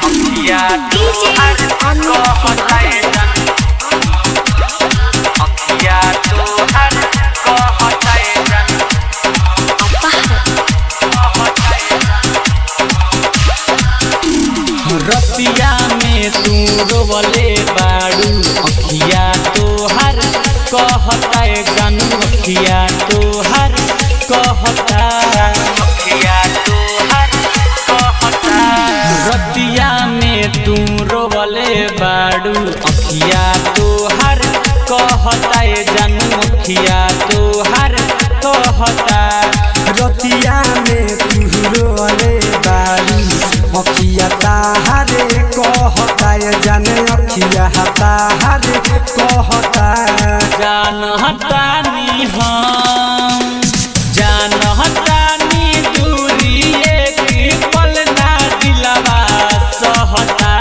अखिया तोहर कहताए जान अखिया तोहर कहताए जान रतिया में तू रोवले बाड़ू अखिया तोहर कहताए जानू अखिया तोहर कहता अखिया तोहर कहता रतिया में तू रोवले बाड़ू अखिया तोहर कहताए जानू अखिया तोहर कहता रतिया में तू रोवले बाड़ू अखिया ताहरे कहताए जाने अखिया ताहरे कहता जानतानी हम जानतानी दूरी एक पल ना दिलवा सहता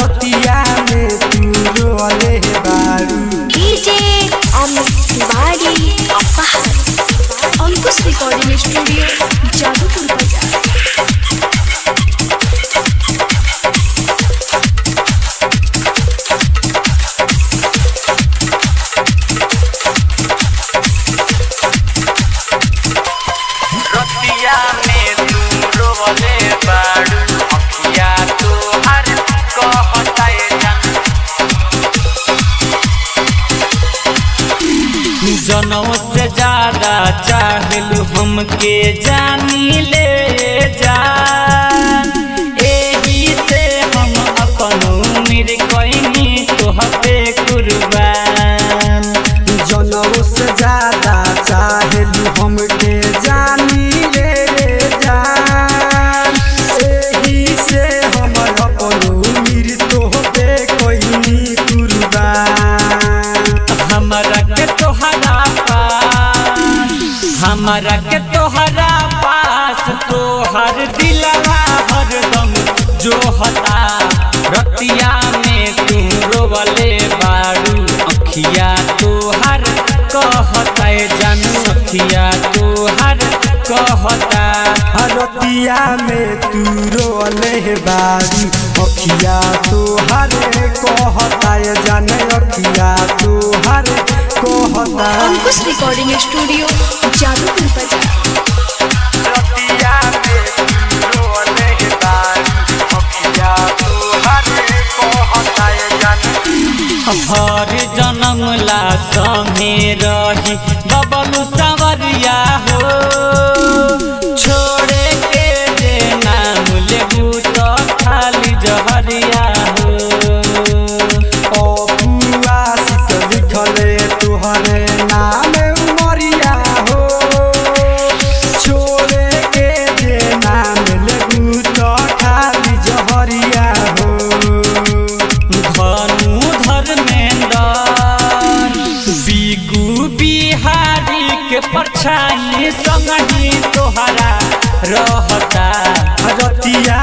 रतिया में तू रोवले बाड़ू डीजे अमित तिवारी अपहर अंकुश रिकॉर्डिंग स्टूडियो जादूपुर बाजार। रतिया में तू रोवले बाड़ू अखिया तोहर कहताए जान जनों से ज्यादा चाहलू हमके जानी ले जान एही से हम अपन उम्र कइनी तोहपे कुर्बान जनों से ज्यादा चाहेलू हमके जानी रे जान एही से हम अपन उम्र तोहपे कइनी कुर्बान हमरा के तोहरा पास तोहर दिलवा हरदम जो हता रतिया में तू रोवले बाड़ू अखिया तोहर कहताए जानू अखिया तोहर कहता रतिया में तू रोवले बाड़ू अखिया तोहर कहताए जाने अखिया तोहर कहता अंकुश रिकॉर्डिंग स्टूडियो जादूपुर बाजार। रतिया में तू रोवले बाड़ू अखिया तोहर कहताए जाने हर जन्म ला संगे रही बबलू सावरिया हो छोड़े के जे नाम लेबू तो खाली जहरिया हो अपुआ सिक लिखले तोहरे नाम उमरिया हो छोड़े के जे नाम लेबू तो खाली जहरिया हो धनु धर्मेंद्र बिगू बिहारी के परछाई संगही तोहरा रहता रतिया